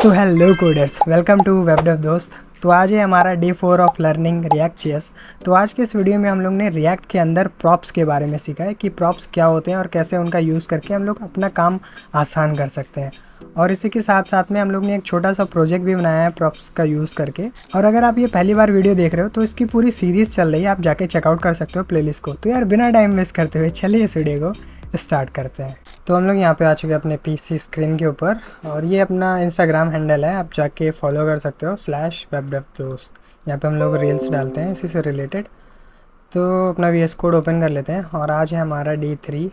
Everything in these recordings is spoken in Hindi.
तो हेलो कोडर्स, वेलकम टू वेबडेव दोस्त। तो आज है हमारा day 4 of learning react JS. तो आज के इस वीडियो में हम लोग ने रिएक्ट के अंदर प्रॉप्स के बारे में सीखा है कि प्रॉप्स क्या होते हैं और कैसे उनका यूज़ करके हम लोग अपना काम आसान कर सकते हैं। और इसी के साथ साथ में हम लोग ने एक छोटा सा प्रोजेक्ट भी बनाया है प्रॉप्स का यूज़ करके। और अगर आप ये पहली बार वीडियो देख रहे हो तो इसकी पूरी सीरीज़ चल रही है, आप जाके चेकआउट कर सकते हो प्लेलिस्ट को। तो यार बिना टाइम वेस्ट करते हुए चलिए इस वीडियो को स्टार्ट करते हैं। तो हम लोग यहाँ पे आ चुके हैं अपने पीसी स्क्रीन के ऊपर और ये अपना इंस्टाग्राम हैंडल है, आप जाके फॉलो कर सकते हो /webdevdost। यहाँ पे हम लोग रील्स डालते हैं इसी से रिलेटेड। तो अपना VS कोड ओपन कर लेते हैं और आज है हमारा डे 3।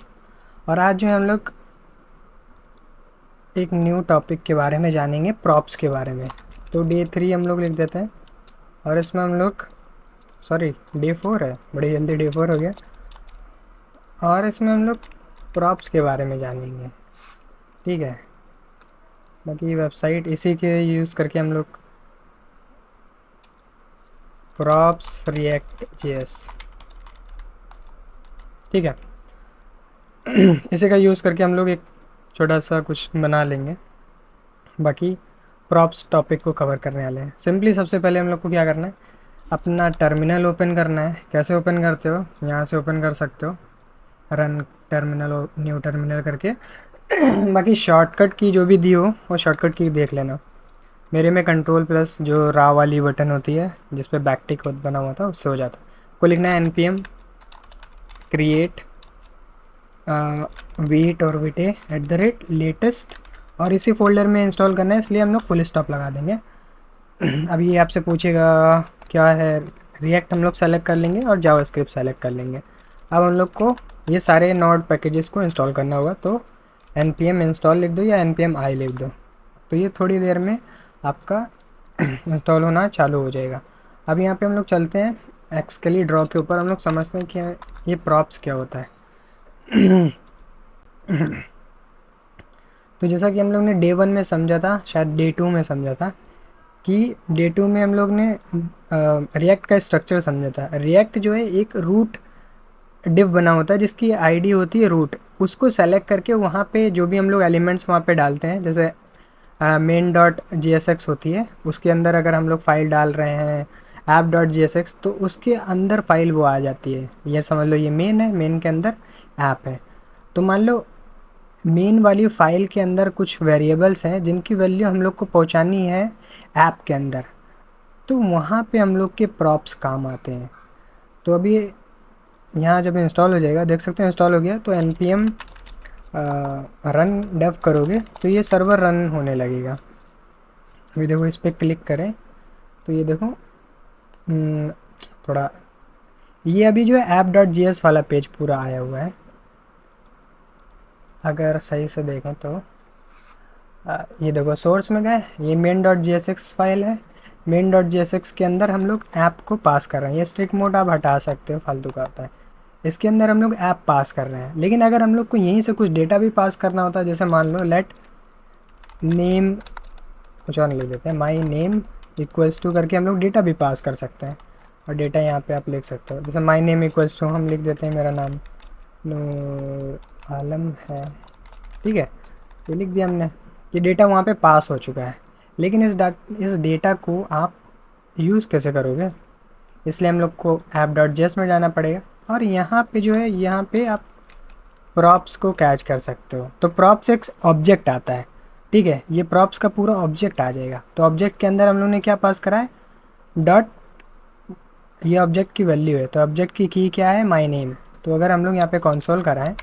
और आज जो है हम लोग एक न्यू टॉपिक के बारे में जानेंगे, प्रॉप्स के बारे में। तो डे 3 हम लोग लिख देते हैं और इसमें हम लोग डे 4 है, बड़ी जल्दी डे 4 हो गया। और इसमें हम लोग प्रॉप्स के बारे में जानेंगे, ठीक है। बाकी वेबसाइट इसी के यूज़ करके हम लोग प्रॉप्स रिएक्ट जेएस, ठीक है। इसी का यूज़ करके हम लोग एक छोटा सा कुछ बना लेंगे। बाकी प्रॉप्स टॉपिक को कवर करने वाले हैं। सिंपली सबसे पहले हम लोग को क्या करना है, अपना टर्मिनल ओपन करना है। कैसे ओपन करते हो, यहाँ से ओपन कर सकते हो, रन टर्मिनल, न्यू टर्मिनल करके। बाकी शॉर्टकट की जो भी दी हो वो शॉर्टकट की देख लेना। मेरे में कंट्रोल प्लस जो रा वाली बटन होती है जिस पे बैकटिक बना हुआ था उससे हो जाता है। को लिखना है npm क्रिएट वीट और वीटे @latest और इसी फोल्डर में इंस्टॉल करना है, इसलिए हम लोग फुल स्टॉप लगा देंगे। अभी ये आपसे पूछेगा क्या है, रिएक्ट हम लोग सेलेक्ट कर लेंगे और जावास्क्रिप्ट सेलेक्ट कर लेंगे। अब हम लोग को ये सारे नोड पैकेजेस को इंस्टॉल करना होगा, तो npm इंस्टॉल लिख दो या npm i लिख दो, तो ये थोड़ी देर में आपका इंस्टॉल होना चालू हो जाएगा। अब यहाँ पे हम लोग चलते हैं एक्सकेली ड्रॉ के ऊपर, हम लोग समझते हैं कि ये प्रॉप्स क्या होता है। तो जैसा कि हम लोग ने डे 1 में समझा था, शायद डे 2 में समझा था, कि डे 2 में हम लोग ने रिएक्ट का स्ट्रक्चर समझा था। रिएक्ट जो है एक रूट डिव बना होता है जिसकी आईडी होती है रूट। उसको सेलेक्ट करके वहाँ पे जो भी हम लोग एलिमेंट्स वहाँ पे डालते हैं, जैसे main.jsx होती है, उसके अंदर अगर हम लोग फाइल डाल रहे हैं app.jsx तो उसके अंदर फाइल वो आ जाती है। ये समझ लो ये मेन है, मेन के अंदर ऐप है। तो मान लो मेन वाली फाइल के अंदर कुछ वेरिएबल्स हैं जिनकी वैल्यू हम लोग को पहुंचानी है ऐप के अंदर, तो वहाँ पे हम लोग के प्रॉप्स काम आते हैं। तो अभी यहाँ जब इंस्टॉल हो जाएगा, देख सकते हैं इंस्टॉल हो गया, तो npm रन डेव करोगे तो ये सर्वर रन होने लगेगा। अभी देखो इस पर क्लिक करें तो ये देखो थोड़ा ये अभी जो है app.js वाला पेज पूरा आया हुआ है। अगर सही से देखें तो ये देखो सोर्स में गए, ये main.jsx फाइल है। main.jsx के अंदर हम लोग ऐप को पास कर रहे हैं। ये स्ट्रिक्ट मोड आप हटा सकते हो, फालतू का आता है। इसके अंदर हम लोग ऐप पास कर रहे हैं, लेकिन अगर हम लोग को यहीं से कुछ डेटा भी पास करना होता है, जैसे मान लो लेट नेम कुछ और लिख देते हैं, माई नेम इक्वल्स टू करके हम लोग डेटा भी पास कर सकते हैं। और डेटा यहाँ पे आप लिख सकते हो, जैसे माई नेम इक्वल्स टू हम लिख देते हैं मेरा नाम नूर आलम है, ठीक है। ये लिख दिया हमने, ये डेटा वहाँ पे पास हो चुका है। लेकिन इस डेटा को आप यूज़ कैसे करोगे, इसलिए हम लोग को app.js में जाना पड़ेगा। और यहाँ पे जो है, यहाँ पे आप प्रॉप्स को कैच कर सकते हो। तो प्रॉप्स एक ऑब्जेक्ट आता है, ठीक है। ये प्रॉप्स का पूरा ऑब्जेक्ट आ जाएगा। तो ऑब्जेक्ट के अंदर हम लोग ने क्या पास करा है, डॉट, ये ऑब्जेक्ट की वैल्यू है। तो ऑब्जेक्ट की क्या है, माई नेम। तो अगर हम लोग यहाँ पे कंसोल कराएं,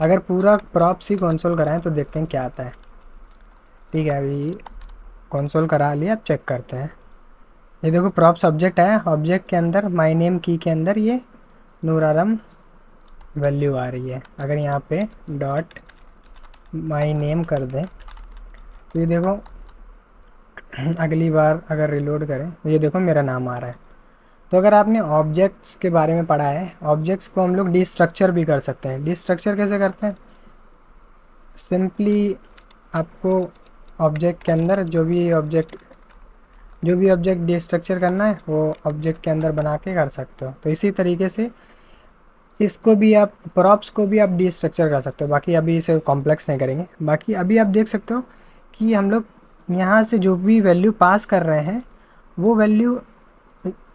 अगर पूरा प्रॉप्स ही कंसोल कराएं तो देखते हैं क्या आता है, ठीक है। अभी कंसोल करा लिया, अब चेक करते हैं। ये देखो प्रॉप्स ऑब्जेक्ट है, ऑब्जेक्ट के अंदर माई नेम की के अंदर ये नूर आलम वैल्यू आ रही है। अगर यहाँ पे डॉट माई नेम कर दें तो ये देखो अगली बार अगर रिलोड करें तो ये देखो मेरा नाम आ रहा है। तो अगर आपने ऑब्जेक्ट्स के बारे में पढ़ा है, ऑब्जेक्ट्स को हम लोग डिस्ट्रक्चर भी कर सकते हैं। डिस्ट्रक्चर कैसे करते हैं, सिंपली आपको ऑब्जेक्ट के अंदर जो भी ऑब्जेक्ट डिस्ट्रक्चर करना है वो ऑब्जेक्ट के अंदर बना के कर सकते हो। तो इसी तरीके से इसको भी आप, प्रॉप्स को भी आप डिस्ट्रक्चर कर सकते हो। बाकी अभी इसे कॉम्प्लेक्स नहीं करेंगे। बाकी अभी आप देख सकते हो कि हम लोग यहाँ से जो भी वैल्यू पास कर रहे हैं वो वैल्यू,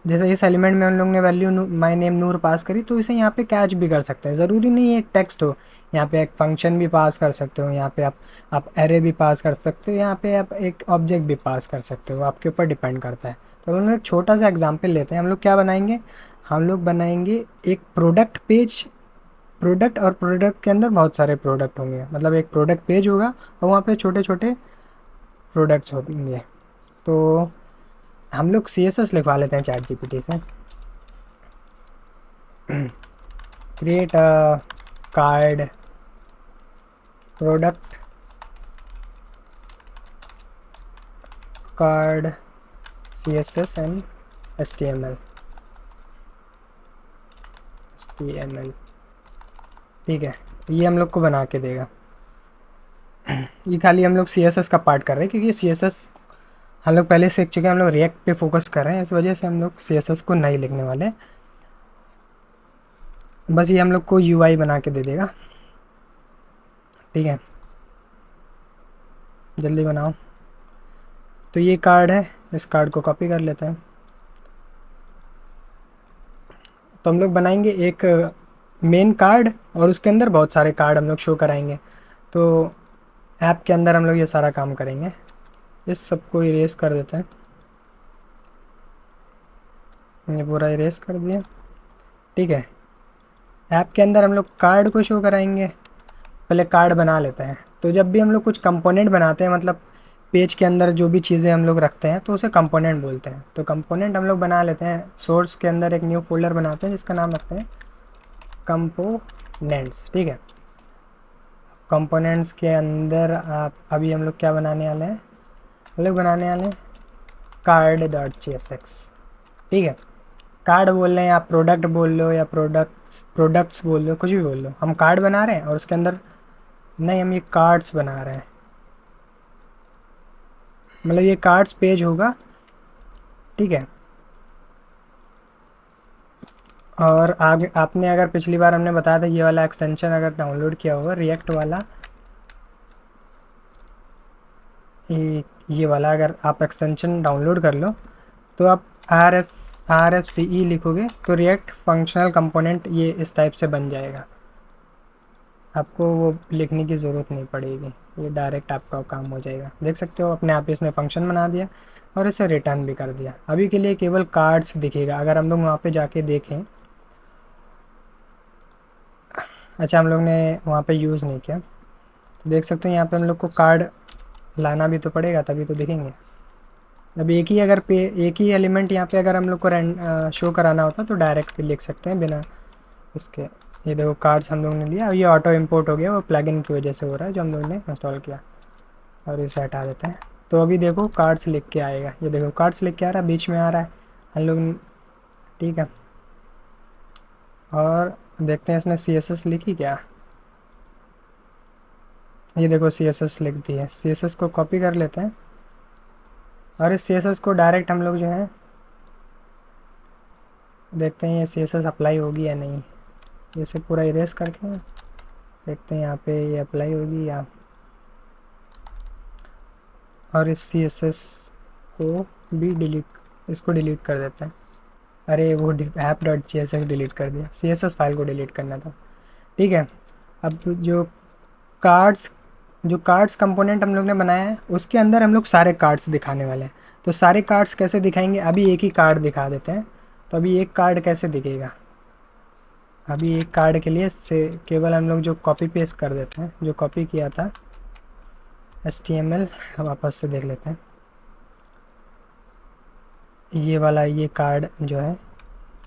जैसे इस एलिमेंट में हम लोग ने वैल्यू माई नेम नूर पास करी, तो इसे यहाँ पे कैच भी कर सकते हैं। ज़रूरी नहीं है टेक्स्ट हो, यहाँ पे एक फंक्शन भी पास कर सकते हो, यहाँ पे आप एरे भी पास कर सकते हो, यहाँ पे आप एक ऑब्जेक्ट भी पास कर सकते हो, आपके ऊपर डिपेंड करता है। तो हम लोग एक छोटा सा एग्जाम्पल लेते हैं। हम लोग क्या बनाएंगे, हम लोग बनाएंगे एक प्रोडक्ट पेज। प्रोडक्ट, और प्रोडक्ट के अंदर बहुत सारे प्रोडक्ट होंगे, मतलब एक प्रोडक्ट पेज होगा और वहाँ पे छोटे छोटे प्रोडक्ट्स होंगे। तो हम लोग CSS लिखवा लेते हैं चैट जीपीटी से। Create a card product card CSS and HTML। ठीक है, ये हम लोग को बना के देगा। ये खाली हम लोग CSS का पार्ट कर रहे हैं, क्योंकि CSS हम लोग पहले सीख चुके हैं। हम लोग रिएक्ट पे फोकस कर रहे हैं, इस वजह से हम लोग CSS को नहीं लिखने वाले। बस ये हम लोग को UI बना के दे देगा। ठीक है, जल्दी बनाओ। तो ये कार्ड है, इस कार्ड को कॉपी कर लेते हैं। तो हम लोग बनाएंगे एक मेन कार्ड, और उसके अंदर बहुत सारे कार्ड हम लोग शो कराएंगे। तो ऐप के अंदर हम लोग ये सारा काम करेंगे। इस सबको इरेज कर देते हैं, ये पूरा इरेज कर दिया। ठीक है, ऐप के अंदर हम लोग कार्ड को शो कराएंगे। पहले कार्ड बना लेते हैं। तो जब भी हम लोग कुछ कंपोनेंट बनाते हैं, मतलब पेज के अंदर जो भी चीज़ें हम लोग रखते हैं, तो उसे कंपोनेंट बोलते हैं। तो कंपोनेंट हम लोग बना लेते हैं। सोर्स के अंदर एक न्यू फोल्डर बनाते हैं जिसका नाम रखते हैं कंपोनेंट्स। ठीक है, कंपोनेंट्स के अंदर आप अभी हम लोग क्या बनाने वाले हैं, हम लोग बनाने वाले हैं card.jsx। ठीक है, कार्ड बोल रहे हैं, आप प्रोडक्ट बोल लो या प्रोडक्ट्स बोल लो, कुछ भी बोल लो। हम कार्ड बना रहे हैं और उसके अंदर नहीं, हम ये कार्ड्स बना रहे हैं, मतलब ये कार्ड्स पेज होगा। ठीक है, और आगे आपने अगर पिछली बार हमने बताया था, ये वाला एक्सटेंशन अगर डाउनलोड किया होगा रिएक्ट वाला, ये वाला अगर आप एक्सटेंशन डाउनलोड कर लो, तो आप RFCE लिखोगे तो रिएक्ट फंक्शनल कंपोनेंट ये इस टाइप से बन जाएगा। आपको वो लिखने की ज़रूरत नहीं पड़ेगी, ये डायरेक्ट आपका काम हो जाएगा। देख सकते हो अपने आप ही इसने फंक्शन बना दिया और इसे रिटर्न भी कर दिया। अभी के लिए केवल कार्ड्स दिखेगा। अगर हम लोग वहाँ पे जाके देखें, अच्छा हम लोग ने वहाँ पे यूज़ नहीं किया, तो देख सकते हो यहाँ पे हम लोग को कार्ड लाना भी तो पड़ेगा, तभी तो दिखेंगे। अब एक ही अगर पे एक ही एलिमेंट यहाँ पे अगर हम लोग को शो कराना होता तो डायरेक्ट भी लिख सकते हैं बिना उसके। ये देखो कार्ड्स हम लोग ने लिया, अब ये ऑटो इंपोर्ट हो गया, वो प्लगइन की वजह से हो रहा है जो हम लोग ने इंस्टॉल किया। और इसे हटा देते हैं। तो अभी देखो कार्ड्स लिख के आएगा, ये देखो कार्ड्स लिख के आ रहा है, बीच में आ रहा है हम लोग। ठीक है, और देखते हैं इसने CSS लिखी क्या। ये देखो CSS लिख दी है। CSS को कॉपी कर लेते हैं और इस CSS को डायरेक्ट हम लोग जो है देखते हैं ये CSS अप्लाई होगी या नहीं। इसे पूरा इरेज करके देखते हैं यहाँ पे ये अप्लाई होगी या। और इस CSS को भी डिलीट, इसको डिलीट कर देते हैं। अरे वो app.jsx डिलीट कर दिया, CSS फाइल को डिलीट करना था। ठीक है, अब कार्ड्स जो कार्ड्स कंपोनेंट हम लोग ने बनाया है उसके अंदर हम लोग सारे कार्ड्स दिखाने वाले हैं। तो सारे कार्ड्स कैसे दिखाएंगे, अभी एक ही कार्ड दिखा देते हैं। तो अभी एक कार्ड कैसे दिखेगा, अभी एक कार्ड के लिए से केवल हम लोग जो कॉपी पेस्ट कर देते हैं, जो कॉपी किया था HTML, वापस से देख लेते हैं। ये वाला ये कार्ड जो है,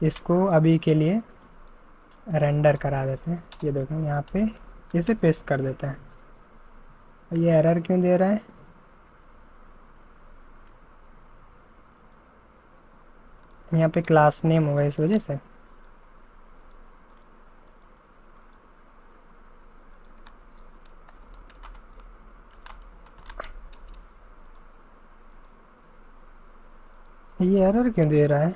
इसको अभी के लिए रेंडर करा देते हैं। ये देखो यहाँ पे इसे पेस्ट कर देते हैं। ये एरर क्यों दे रहा है, यहाँ पे क्लास नेम होगा इस वजह से। ये एरर क्यों दे रहा है,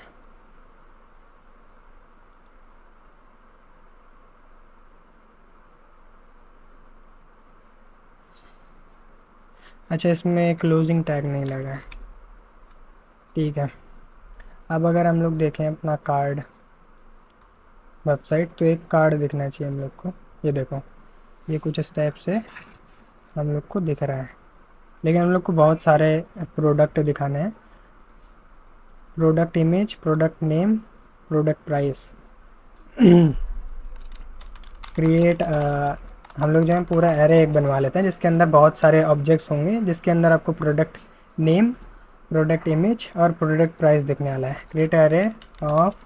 अच्छा, इसमें क्लोजिंग टैग नहीं लगा है, ठीक है। अब अगर हम लोग देखें अपना कार्ड वेबसाइट, तो एक कार्ड दिखना चाहिए हम लोग को। ये देखो, ये कुछ इस टाइप से हम लोग को दिख रहा है, लेकिन हम लोग को बहुत सारे प्रोडक्ट दिखाने हैं। Product image, product name, product price, create. हम लोग जो है पूरा एरे एक बनवा लेते हैं जिसके अंदर बहुत सारे ऑब्जेक्ट्स होंगे, जिसके अंदर आपको प्रोडक्ट नेम, प्रोडक्ट इमेज और प्रोडक्ट प्राइस दिखने वाला है। Create array of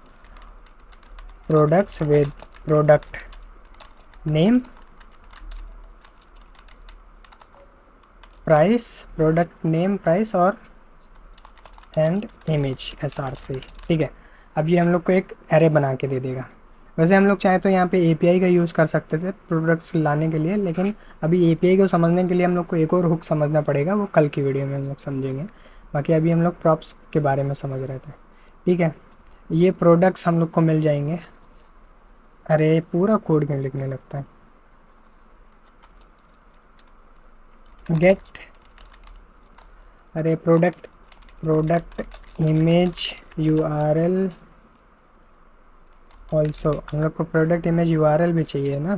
products with product name, price, product name, price और एंड इमेज SRC, ठीक है। अब ये हम लोग को एक एरे बना के दे देगा। वैसे हम लोग चाहे तो यहाँ पे API का यूज़ कर सकते थे प्रोडक्ट्स लाने के लिए, लेकिन अभी API को समझने के लिए हम लोग को एक और हुक समझना पड़ेगा, वो कल की वीडियो में हम लोग समझेंगे। बाकी अभी हम लोग प्रॉप्स के बारे में समझ रहे थे, ठीक है। ये प्रोडक्ट्स हम लोग को मिल जाएंगे। अरे पूरा कोड क्यों लिखने लगता है। गेट, अरे प्रोडक्ट इमेज URL ऑल्सो। हम लोग को प्रोडक्ट इमेज URL भी चाहिए ना,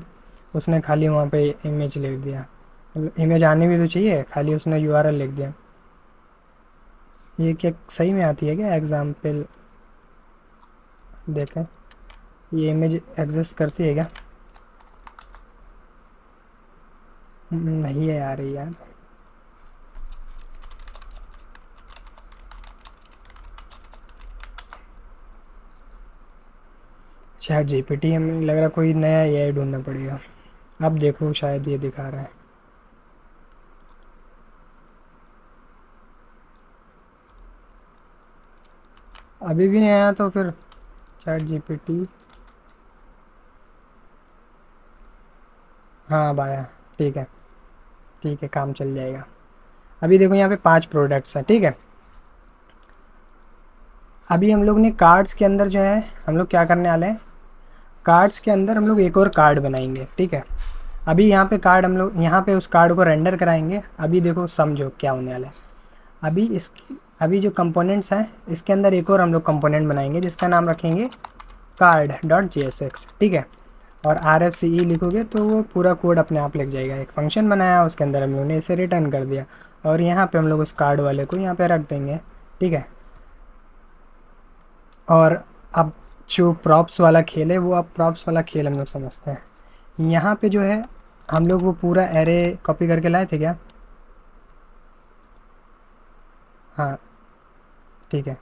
उसने खाली वहाँ पे इमेज लिख दिया। इमेज आनी भी तो चाहिए, खाली उसने URL लिख दिया। ये क्या सही में आती है क्या एग्जाम्पल? देखें, ये इमेज एग्जिस्ट करती है क्या? नहीं है यार, यार चैट GPT, हमें लग रहा कोई नया AI ढूंढना पड़ेगा। अब देखो शायद ये दिखा रहा है। अभी भी नहीं आया तो फिर चैट GPT। हाँ अब आया, ठीक है, ठीक है, काम चल जाएगा। अभी देखो यहाँ पे 5 प्रोडक्ट्स हैं, ठीक है। अभी हम लोग ने कार्ड्स के अंदर जो है हम लोग क्या करने वाले हैं, कार्ड्स के अंदर हम लोग एक और कार्ड बनाएंगे, ठीक है। अभी यहाँ पे कार्ड हम लोग यहाँ पे उस कार्ड को रेंडर कराएंगे। अभी देखो समझो क्या होने वाला है। अभी जो कंपोनेंट्स हैं इसके अंदर एक और हम लोग कंपोनेंट बनाएंगे जिसका नाम रखेंगे card.jsx, ठीक है। और RFCE लिखोगे तो वो पूरा कोड अपने आप लिख जाएगा। एक फंक्शन बनाया, उसके अंदर हम लोगों ने इसे रिटर्न कर दिया, और यहाँ पे हम लोग उस कार्ड वाले को यहाँ पे रख देंगे, ठीक है। और अब जो प्रॉप्स वाला खेल है, वो अब प्रॉप्स वाला खेल हम लोग समझते हैं। यहाँ पे जो है हम लोग वो पूरा एरे कॉपी करके लाए थे क्या? हाँ, ठीक है।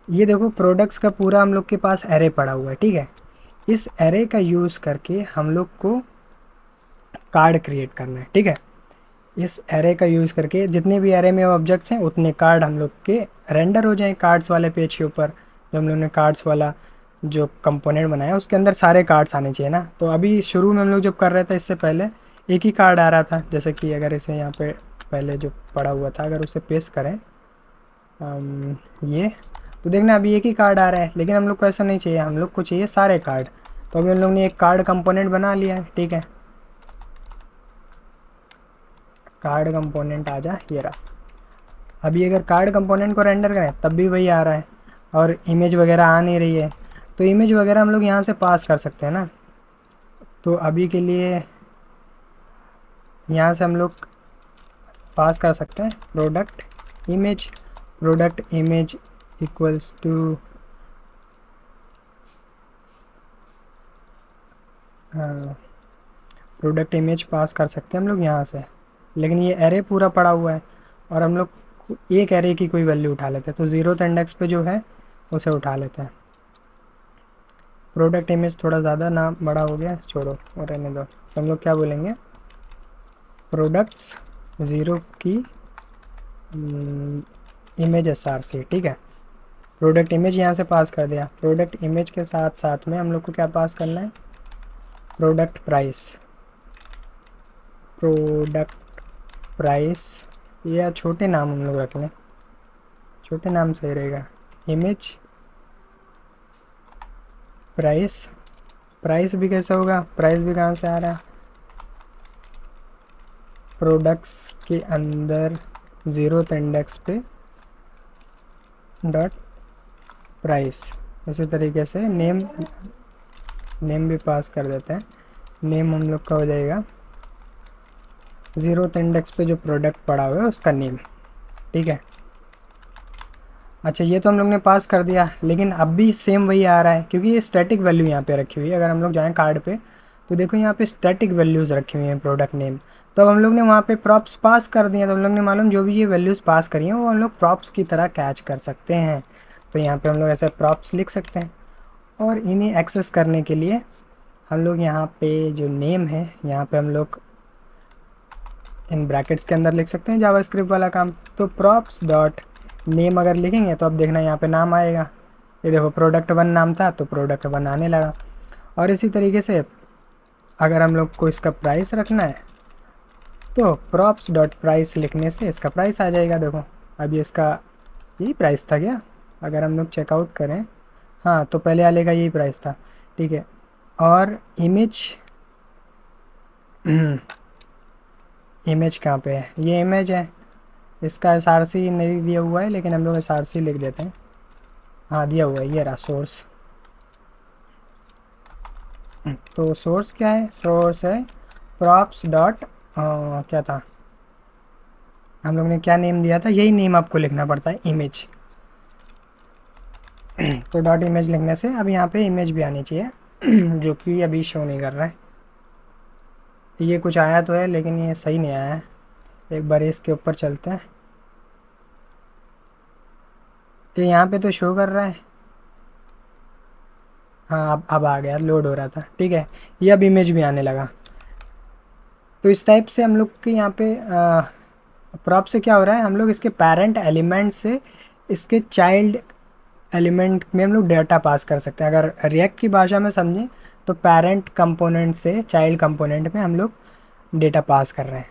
ये देखो प्रोडक्ट्स का पूरा हम लोग के पास एरे पड़ा हुआ है, ठीक है। इस एरे का यूज़ करके हम लोग को कार्ड क्रिएट करना है, ठीक है। इस एरे का यूज़ करके जितने भी एरे में ऑब्जेक्ट्स हैं उतने कार्ड हम लोग के रेंडर हो जाएं कार्ड्स वाले पेज के ऊपर। जो हम लोग ने कार्ड्स वाला जो कंपोनेंट बनाया उसके अंदर सारे कार्ड्स आने चाहिए ना। तो अभी शुरू में हम लोग जब कर रहे थे इससे पहले एक ही कार्ड आ रहा था, जैसे कि अगर इसे यहाँ पे पहले जो पड़ा हुआ था अगर उसे पेस्ट करें ये, तो देखना अभी एक ही कार्ड आ रहा है। लेकिन हम लोग को ऐसा नहीं चाहिए, हम लोग को चाहिए सारे कार्ड। तो अभी हम लोग ने एक कार्ड कंपोनेंट बना लिया है, ठीक है। कार्ड कंपोनेंट आ जा, ये रहा। अभी अगर कार्ड कंपोनेंट को रेंडर करें तब भी वही आ रहा है, और इमेज वगैरह आ नहीं रही है। तो इमेज वगैरह हम लोग यहाँ से पास कर सकते हैं ना। तो अभी के लिए यहाँ से हम लोग पास कर सकते हैं product image equals to product image pass कर सकते हैं हम लोग यहाँ से। लेकिन ये एरे पूरा पड़ा हुआ है, और हम लोग एक एरे की कोई वैल्यू उठा लेते हैं। तो 0th इंडेक्स पे जो है उसे उठा लेते हैं। प्रोडक्ट इमेज थोड़ा ज़्यादा ना बड़ा हो गया, छोड़ो और रहने दो। तो हम लोग क्या बोलेंगे, प्रोडक्ट्स 0 की इमेज SRC, ठीक है। प्रोडक्ट इमेज यहाँ से पास कर दिया। प्रोडक्ट इमेज के साथ साथ में हम लोग को क्या पास करना है, प्रोडक्ट प्राइस या छोटे नाम हम लोग रख लें, छोटे नाम सही रहेगा। इमेज प्राइस भी कैसे होगा, प्राइस भी कहाँ से आ रहा है, प्रोडक्ट्स के अंदर 0th इंडेक्स पे डॉट प्राइस। इसी तरीके से नेम भी पास कर देते हैं। नेम हम लोग का हो जाएगा 0th इंडेक्स पे जो प्रोडक्ट पड़ा हुआ है उसका नेम। ठीक है। अच्छा, ये तो हम लोग ने पास कर दिया, लेकिन अब भी सेम वही आ रहा है क्योंकि ये स्टैटिक वैल्यू यहाँ पे रखी हुई है। अगर हम लोग जाएँ कार्ड पे तो देखो यहाँ पे स्टैटिक वैल्यूज़ रखी हुई हैं प्रोडक्ट नेम। तो अब हम लोग ने वहाँ पे प्रॉप्स पास कर दिए, तो हम लोग ने मालूम जो भी ये वैल्यूज़ पास करी हैं वो हम लोग प्रॉप्स की तरह कैच कर सकते हैं। तो यहाँ पे हम लोग ऐसे प्रॉप्स लिख सकते हैं, और इन्हें एक्सेस करने के लिए हम लोग यहाँ पे जो नेम है यहाँ पे हम लोग इन ब्रैकेट्स के अंदर लिख सकते हैं जावास्क्रिप्ट वाला काम। तो प्रॉप्स डॉट नेम अगर लिखेंगे तो अब देखना यहाँ पे नाम आएगा। ये देखो प्रोडक्ट 1 नाम था तो प्रोडक्ट 1 आने लगा। और इसी तरीके से अगर हम लोग को इसका प्राइस रखना है तो प्रॉप्स डॉट प्राइस लिखने से इसका प्राइस आ जाएगा। देखो अभी इसका यही प्राइस था क्या? अगर हम लोग चेकआउट करें, हाँ तो पहले वाले का यही प्राइस था। ठीक है। और इमेज इमेज कहाँ पे है? ये इमेज है, इसका SRC नहीं दिया हुआ है लेकिन हम लोग SRC लिख देते हैं। हाँ दिया हुआ है, ये रहा सोर्स। तो सोर्स क्या है? सोर्स है प्रॉप्स डॉट क्या था, हम लोग ने क्या नेम दिया था, यही नेम आपको लिखना पड़ता है, इमेज। तो डॉट इमेज लिखने से अब यहाँ पे इमेज भी आनी चाहिए जो कि अभी शो नहीं कर रहा है। ये कुछ आया तो है लेकिन ये सही नहीं आया है। एक बार इसके ऊपर चलते हैं। ये यहाँ पे तो शो कर रहा है। हाँ अब आ गया, लोड हो रहा था। ठीक है, ये अब इमेज भी आने लगा। तो इस टाइप से हम लोग के यहाँ पे प्रॉप से क्या हो रहा है, हम लोग इसके पेरेंट एलिमेंट से इसके चाइल्ड एलिमेंट में हम लोग डेटा पास कर सकते हैं। अगर रिएक्ट की भाषा में समझें तो पेरेंट कंपोनेंट से चाइल्ड कंपोनेंट में हम लोग डेटा पास कर रहे हैं।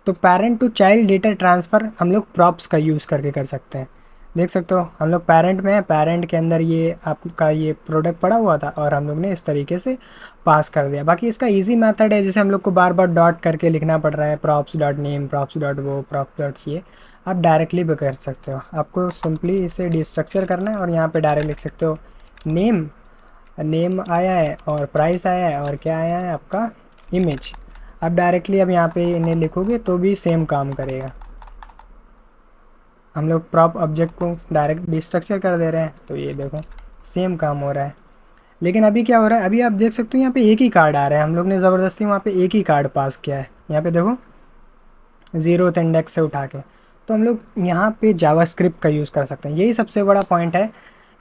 तो parent to child data transfer हम लोग प्रॉप्स का यूज़ करके कर सकते हैं। देख सकते हो हम लोग पेरेंट में है, पेरेंट के अंदर ये आपका ये प्रोडक्ट पड़ा हुआ था और हम लोग ने इस तरीके से पास कर दिया। बाकी इसका इजी मेथड है, जैसे हम लोग को बार बार डॉट करके लिखना पड़ रहा है, props dot name, props dot वो, प्रॉप्स डॉट ये, आप डायरेक्टली भी कर सकते हो। आपको सिंपली इसे डिस्ट्रक्चर करना है और यहाँ पे डायरेक्ट लिख सकते हो नेम, नेम आया है और प्राइस आया है और क्या आया है आपका इमेज। अब डायरेक्टली अब यहाँ पे इन्हें लिखोगे तो भी सेम काम करेगा। हम लोग प्रॉप ऑब्जेक्ट को डायरेक्ट डिस्ट्रक्चर कर दे रहे हैं तो ये देखो सेम काम हो रहा है। लेकिन अभी क्या हो रहा है, अभी आप देख सकते हो यहाँ पे एक ही कार्ड आ रहा है। हम लोग ने ज़बरदस्ती वहाँ पे एक ही कार्ड पास किया है। यहाँ पे देखो 0th इंडेक्स से उठा के। तो हम लोग यहाँ पे जावास्क्रिप्ट का यूज़ कर सकते हैं। यही सबसे बड़ा पॉइंट है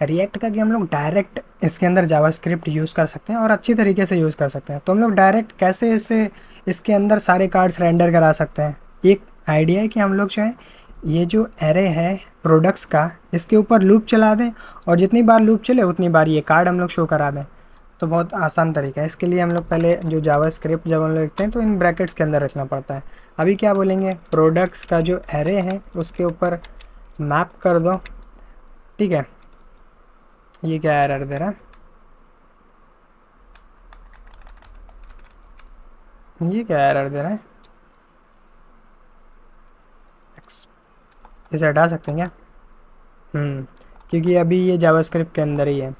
रिएक्ट का कि हम लोग डायरेक्ट इसके अंदर जावास्क्रिप्ट यूज़ कर सकते हैं और अच्छी तरीके से यूज़ कर सकते हैं। तो हम लोग डायरेक्ट कैसे इसे इसके अंदर सारे कार्ड्स रेंडर करा सकते हैं। एक आइडिया है कि हम लोग जो है ये जो एरे है प्रोडक्ट्स का, इसके ऊपर लूप चला दें और जितनी बार लूप चले उतनी बार ये कार्ड हम लोग शो करा दें। तो बहुत आसान तरीका है। इसके लिए हम लोग पहले जो जावास्क्रिप्ट जब हम लोग लिखते हैं तो इन ब्रैकेट्स के अंदर रखना पड़ता है। अभी क्या बोलेंगे, प्रोडक्ट्स का जो एरे है उसके ऊपर मैप कर दो। ठीक है, ये क्या एरर दे रहा है, ये क्या एरर दे रहा है, इसे हटा सकते हैं क्या? क्योंकि अभी ये जावास्क्रिप्ट के अंदर ही है।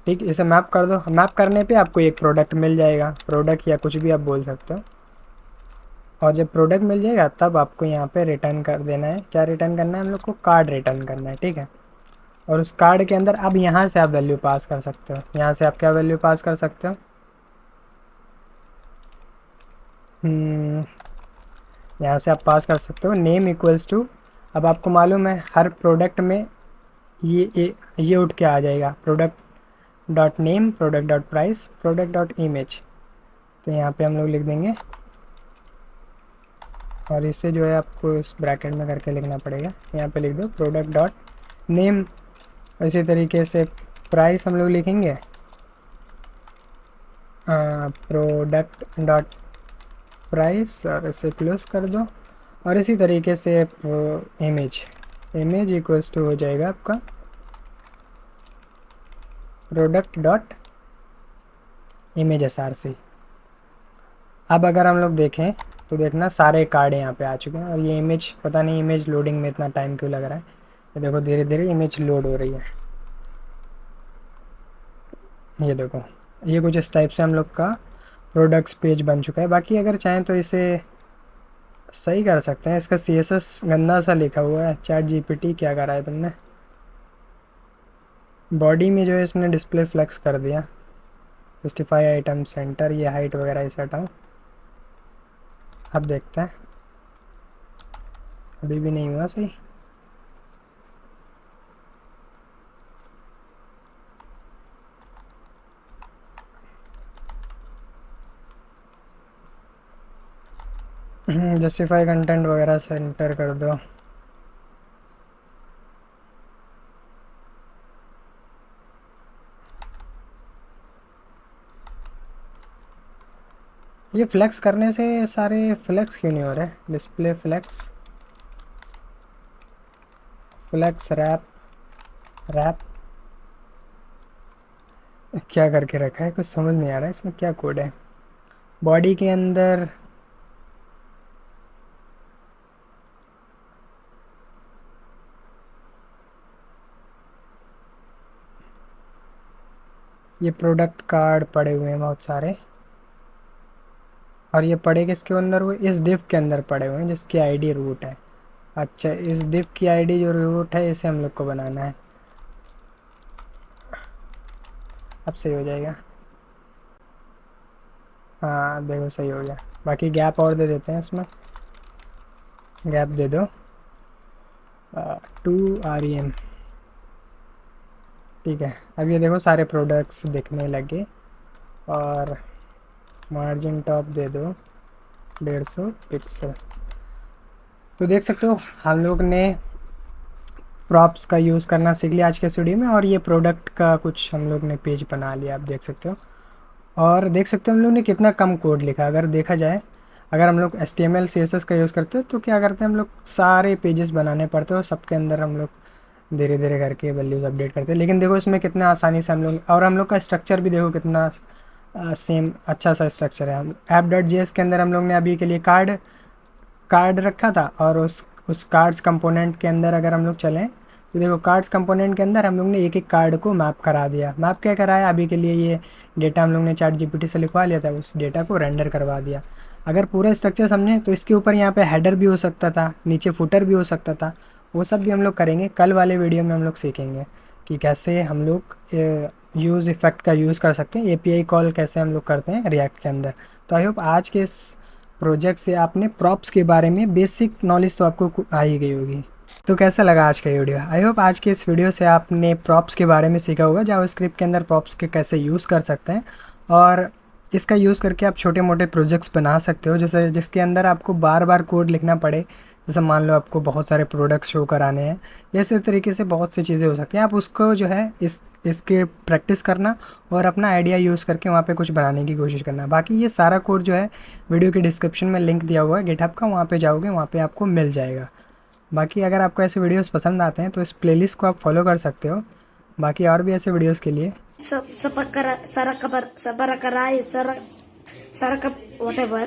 ठीक, इसे मैप कर दो। मैप करने पे आपको एक प्रोडक्ट मिल जाएगा, प्रोडक्ट या कुछ भी आप बोल सकते हो। और जब प्रोडक्ट मिल जाएगा तब आपको यहाँ पे रिटर्न कर देना है। क्या रिटर्न करना है हम लोग को? कार्ड रिटर्न करना है। ठीक है, और उस कार्ड के अंदर अब यहाँ से आप वैल्यू पास कर सकते हो। यहाँ से आप क्या वैल्यू पास कर सकते हो, यहाँ से आप पास कर सकते हो नेम इक्वल्स टू, अब आपको मालूम है हर प्रोडक्ट में ये उठ के आ जाएगा, product dot name, product dot price, product dot image. तो यहाँ पे हम लोग लिख देंगे और इससे जो है आपको इस ब्रैकेट में करके लिखना पड़ेगा। यहाँ पे लिख दो प्रोडक्ट डॉट नेम। इसी तरीके से प्राइस हम लोग लिखेंगे प्रोडक्ट डॉट प्राइस और इसे क्लोज कर दो। और इसी तरीके से इमेज, इमेज इक्वल्स टू हो जाएगा आपका प्रोडक्ट डॉट इमेज SRC। अब अगर हम लोग देखें तो देखना सारे कार्ड यहाँ पे आ चुके हैं। और ये इमेज, पता नहीं इमेज लोडिंग में इतना टाइम क्यों लग रहा है। ये देखो धीरे धीरे इमेज लोड हो रही है। ये देखो, ये कुछ इस टाइप से हम लोग का प्रोडक्ट्स पेज बन चुका है। बाकी अगर चाहें तो इसे सही कर सकते हैं। इसका CSS गंदा सा लिखा हुआ है। चैट जीपीटी क्या करा है तुमने? बॉडी में जो है इसने डिस्प्ले फ्लेक्स कर दिया। जस्टिफाई आइटम सेंटर, ये हाइट वगैरह इसे हटाओ। अब देखते हैं, अभी भी नहीं हुआ सही। जस्टिफाई कंटेंट वगैरह सेंटर कर दो। ये फ्लेक्स करने से सारे फ्लेक्स क्यों नहीं हो रहे? Display flex, flex wrap, wrap क्या करके रखा है? कुछ समझ नहीं आ रहा है इसमें क्या कोड है। बॉडी के अंदर ये प्रोडक्ट कार्ड पड़े हुए हैं बहुत सारे। और ये पड़े किसके अंदर हुए? इस डिव के अंदर पड़े हुए हैं जिसकी आईडी रूट है। अच्छा, इस डिव की आईडी जो रूट है इसे हम लोग को बनाना है। अब सही हो जाएगा। हाँ देखो सही हो गया। बाकी गैप और दे देते हैं इसमें, गैप दे दो 2 REM। ठीक है, अब ये देखो सारे प्रोडक्ट्स दिखने लगे। और मार्जिन टॉप दे दो 150 पिक्सल। तो देख सकते हो हम लोग ने प्रॉप्स का यूज़ करना सीख लिया आज के इस वीडियो में। और ये प्रोडक्ट का कुछ हम लोग ने पेज बना लिया, आप देख सकते हो। और देख सकते हो हम लोग ने कितना कम कोड लिखा। अगर देखा जाए, अगर हम लोग HTML CSS का यूज़ करते हैं तो क्या करते हैं हम लोग, सारे पेजेस बनाने पड़ते हैं और सबके अंदर हम लोग धीरे धीरे करके वैल्यूज़ अपडेट करते हैं। लेकिन देखो इसमें कितना आसानी से हम लोग, और हम लोग का स्ट्रक्चर भी देखो कितना सेम अच्छा सा स्ट्रक्चर है। हम app.js के अंदर हम लोग ने अभी के लिए कार्ड कार्ड रखा था। और उस कार्ड्स कंपोनेंट के अंदर अगर हम लोग चलें तो देखो कार्ड्स कंपोनेंट के अंदर हम लोग ने एक एक कार्ड को मैप करा दिया। मैप क्या कराया? अभी के लिए ये डेटा हम लोग ने चैट जीपीटी से लिखवा लिया था, उस डेटा को रेंडर करवा दिया। अगर पूरा स्ट्रक्चर समझें तो इसके ऊपर यहाँ पे हेडर भी हो सकता था, नीचे फुटर भी हो सकता था। वो सब भी हम लोग करेंगे कल वाले वीडियो में। हम लोग सीखेंगे कि कैसे हम लोग यूज़ इफ़ेक्ट का यूज़ कर सकते हैं, API कॉल कैसे हम लोग करते हैं रिएक्ट के अंदर। तो आई होप आज के इस प्रोजेक्ट से आपने प्रॉप्स के बारे में बेसिक नॉलेज तो आपको आ ही गई होगी। तो कैसा लगा आज का वीडियो? आई होप आज के इस वीडियो से आपने प्रॉप्स के बारे में सीखा होगा, जावास्क्रिप्ट के अंदर प्रॉप्स के कैसे यूज़ कर सकते हैं। और इसका यूज़ करके आप छोटे मोटे प्रोजेक्ट्स बना सकते हो, जैसे जिसके अंदर आपको बार बार कोड लिखना पड़े। जैसे मान लो आपको बहुत सारे प्रोडक्ट्स शो कराने हैं, ऐसे तरीके से बहुत सी चीज़ें हो सकती हैं। आप उसको जो है इसके प्रैक्टिस करना और अपना आइडिया यूज़ करके वहाँ पे कुछ बनाने की कोशिश करना। बाकी ये सारा कोड जो है वीडियो के डिस्क्रिप्शन में लिंक दिया हुआ है गिटहब का, वहाँ पे जाओगे वहाँ पे आपको मिल जाएगा। बाकी अगर आपको ऐसे वीडियोस पसंद आते हैं तो इस प्लेलिस्ट को आप फॉलो कर सकते हो। बाकी और भी ऐसे वीडियोस के लिए Sa, sa pagkara, sa, rakapar, sa parakaraay, sa, sa rakap, whatever.